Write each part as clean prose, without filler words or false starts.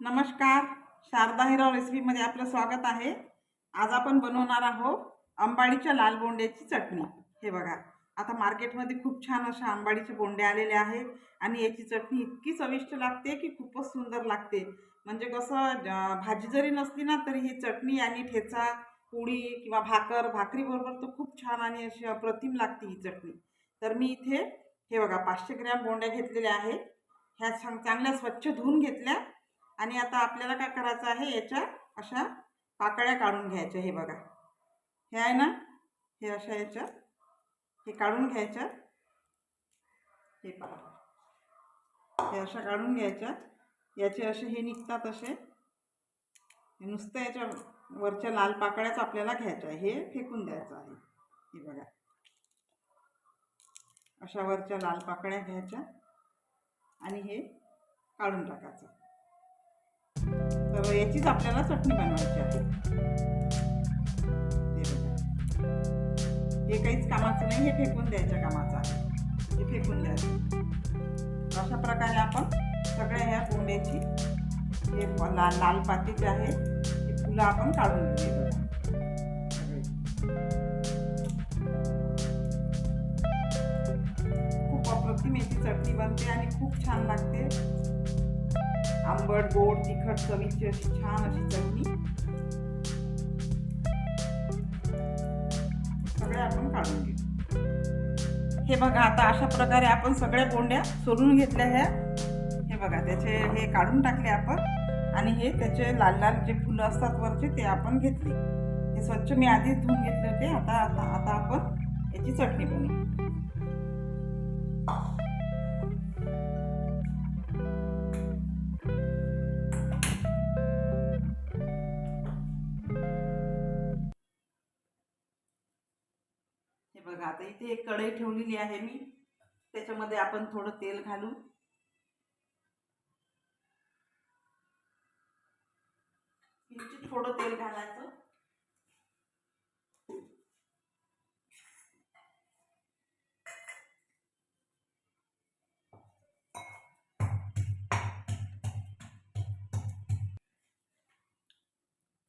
नमस्कार. शारदा हिराव रेसिपीमध्ये आपलं स्वागत आहे. आज आपण बनवणार आहोत आंबाडीच्या लाल बोंड्याची चटणी. हे बघा, आता मार्केटमध्ये खूप छान अशा आंबाडीचे बोंडे आलेले आहेत आणि याची चटणी इतकी चविष्ट लागते की खूपच सुंदर लागते. म्हणजे कसं भाजी जरी नसली ना तरी ही चटणी आणि ठेचा, पोळी किंवा भाकरीबरोबर तर खूप छान आणि अशी अप्रतिम लागते ही चटणी. तर मी इथे हे बघा 500 ग्रॅम बोंड्या घेतलेल्या आहेत. ह्या चांगल्या स्वच्छ धुवून घेतल्या आणि आता आपल्याला काय करायचं आहे, याच्या अशा पाकळ्या काढून घ्यायच्या. हे बघा, हे आहे ना, हे अशा याच्या हे काढून घ्यायच्या. हे पहा, हे अशा काढून घ्यायच्या. याचे असे हे निघतात, असे हे नुसतं याच्या वरच्या लाल पाकळ्याच आपल्याला घ्यायच्या. हे फेकून द्यायचं आहे. हे बघा, अशा वरच्या लाल पाकळ्या घ्यायच्या आणि हे काढून टाकायचं. तर याचीच आपल्याला चटणी बनवायची आहे. हे बघा, हे काहीच कामाचं नाही, हे फेकून द्यायच्या कामाचं आहे. हे फेकून द्यायचं. अशा प्रकारे आपण सगळ्या ह्या बोंड्याची हे लाल पाती जे आहे ते फुलं आपण काढून घेऊ. खूप अप्रतिम याची चटणी बनते आणि खूप छान लागते. आंबट, गोड, तिखट चवीची अशी छान अशी चटणी. सगळे आपण काढून घेऊ. हे बघा, आता अशा प्रकारे आपण सगळ्या बोंड्या सोलून घेतल्या. ह्या हे बघा, त्याचे हे काढून टाकले आपण आणि हे त्याचे लाल लाल जे फुलं असतात वरचे ते आपण घेतले. हे स्वच्छ मी आधीच धुवून घेतले होते. आता आता आता आपण याची चटणी बनवू. हे बघा, आता इथे एक कढई ठेवलेली आहे मी. त्याच्यामध्ये आपण थोडं तेल घालू. थोडं तेल घालायचं.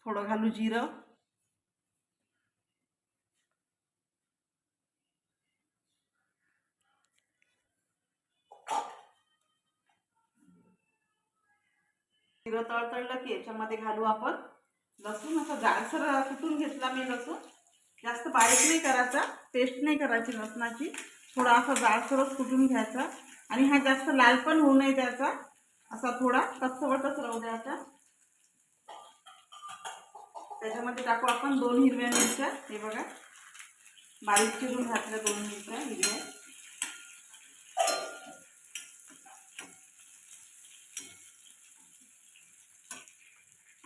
थोडं घालू जिरं. जिरं तळतळलं की याच्यामध्ये घालू आपण लसूण. असं जाडसर कुटून घेतला मी लसूण. जास्त बारीक नाही करायचा, पेस्ट नाही करायची लसणाची. थोडा असा जाडसरच कुटून घ्यायचा आणि हा जास्त लाल पण होऊ नये द्यायचा. असा थोडा कच्चावटच राहू द्यायचा. त्याच्यामध्ये टाकू आपण 2 हिरव्या मिरच्या. हे बघा, बारीक चिरून घातल्या 2 मिरच्या हिरव्या.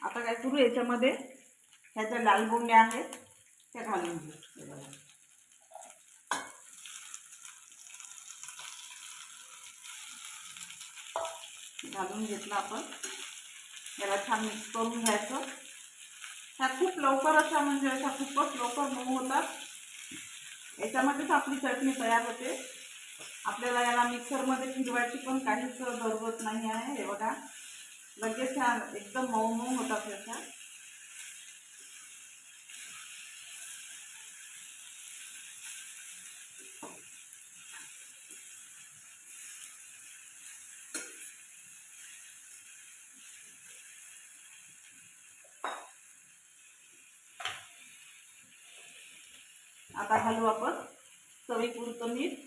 आता काय करू, याच्यामध्ये ह्या ज्या लाल बोंड्या आहेत त्या घालून घेऊ. घालून घेतलं आपण. याला छान मिक्स करून घ्यायचं. ह्या खूप लवकर अशा म्हणजे अशा खूपच लवकर मऊ होतात. याच्यामध्येच आपली चटणी तयार होते. आपल्याला याला मिक्सरमध्ये फिरवायची पण काहीच जरूरत नाही आहे. हे बघा, लगेच एकदम मऊ मऊ होतात याच्या. आता घालू आपण चवीपुरतं मीठ.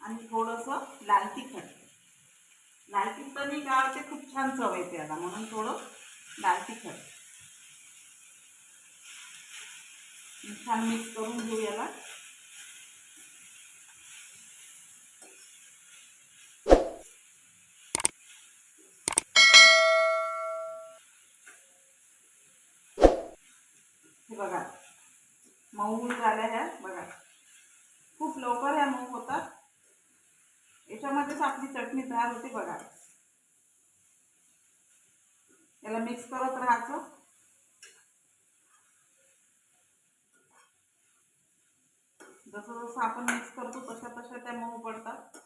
आणि थोडंसं लाल तिखट. लाल तिखटाने काय होते, खूप छान चव येते याला, म्हणून थोडं लाल तिखट. छान मिक्स करून घेऊ याला. हे बघा, मऊ झाल्या ह्या. बघा, खूप लवकर ह्या मऊ होतात. याच्यामध्येच आपली चटणी तयार होते. बघा, याला मिक्स करत राहायचं. जसं जसं आपण मिक्स करतो तशा तशा त्या मऊ पडतात.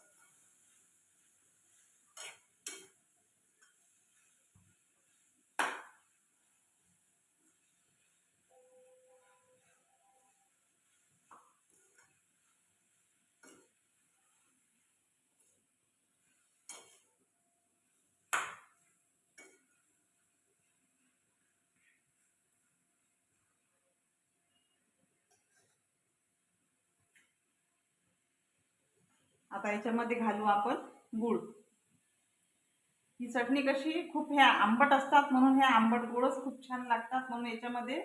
आता याच्यामध्ये घालू आपण गूळ. ही चटणी कशी खूप ह्या आंबट असतात म्हणून ह्या आंबट गोडच खूप छान लागतात, म्हणून याच्यामध्ये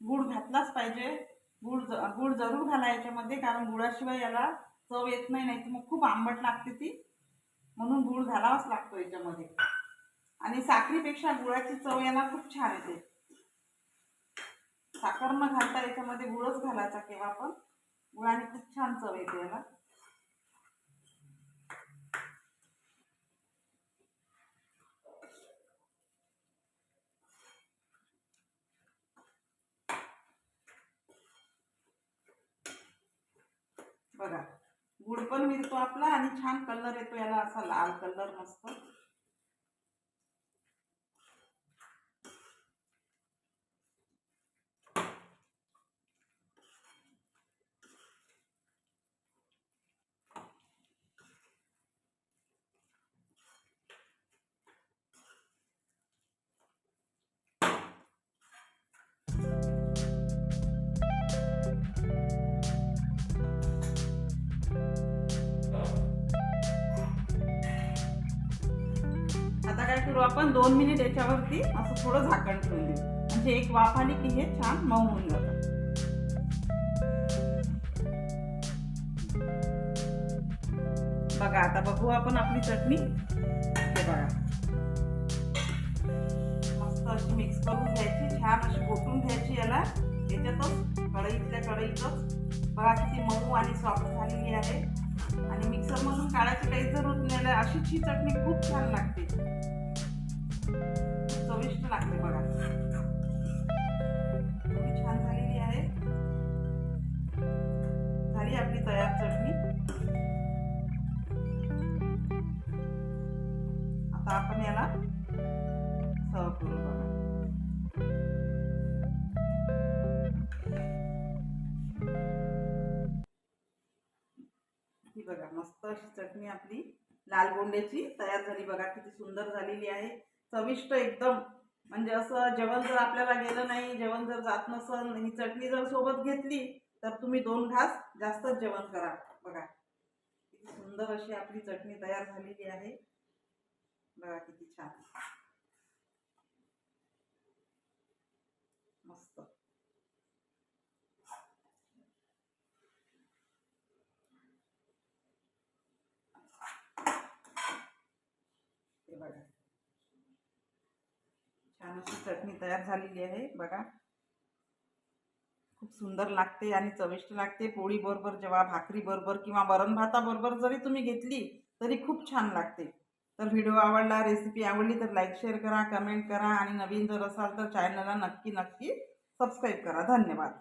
गूळ घातलाच पाहिजे. गूळ जरूर घाला याच्यामध्ये, कारण गुळाशिवाय याला चव येत नाही, नाही तर मग खूप आंबट लागते ती, म्हणून गूळ घालावाच लागतो याच्यामध्ये. आणि साखरेपेक्षा गुळाची चव याला खूप छान येते. साखर न घालता याच्यामध्ये गुळच घालायचा केव्हा पण, गुळाने खूप छान चव येते याला. बघा, गुळ पण मिळतो आपला आणि छान कलर येतो याला, असा लाल कलर मस्त. आता काय करू आपण, 2 मिनिट याच्यावरती असं थोडं झाकण ठेवून देऊ, म्हणजे एक वाफ आली की हे छान मऊ होऊन जातं. बघा, आता बघू आपण आपली चटणी. हे बघा, मस्त अशी मिक्स करून घ्यायची, छान अशी घोटून घ्यायची याला याच्यातच, कढईतच. बघा किती मऊ आणि सॉफ्ट झालेली आहे. आणि मिक्सर मधून काढायची काही जरूरत नाही, अशीच ही चटणी खूप छान लागते, चविष्ट लागते. बघा किती छान झालेली आहे. झाली आपली तयार चटणी. आता आपण याला सर्व करू. बघा, ही बघा मस्त अशी चटणी आपली लाल बोंड्याची तयार झाली. बघा किती सुंदर झालेली आहे, चविष्ट एकदम. म्हणजे असं जेवण जर आपल्याला गेलं नाही, जेवण जर जात नसल, ही चटणी जर सोबत घेतली तर तुम्ही 2 घास जास्तच जेवण करा. बघा किती सुंदर अशी आपली चटणी तयार झालेली आहे. बघा किती छान मस्त. हे बघा छान अशी चटणी तयार झालेली आहे. बघा खूप सुंदर लागते आणि चविष्ट लागते. पोळी बरोबर, जेव्हा भाकरी बरोबर किंवा वरण भाता बरोबर जरी तुम्ही घेतली तरी खूप छान लागते. तर व्हिडिओ आवडला, रेसिपी आवडली तर लाईक शेअर करा, कमेंट करा आणि नवीन जर असाल तर चॅनलला नक्की सबस्क्राईब करा. धन्यवाद.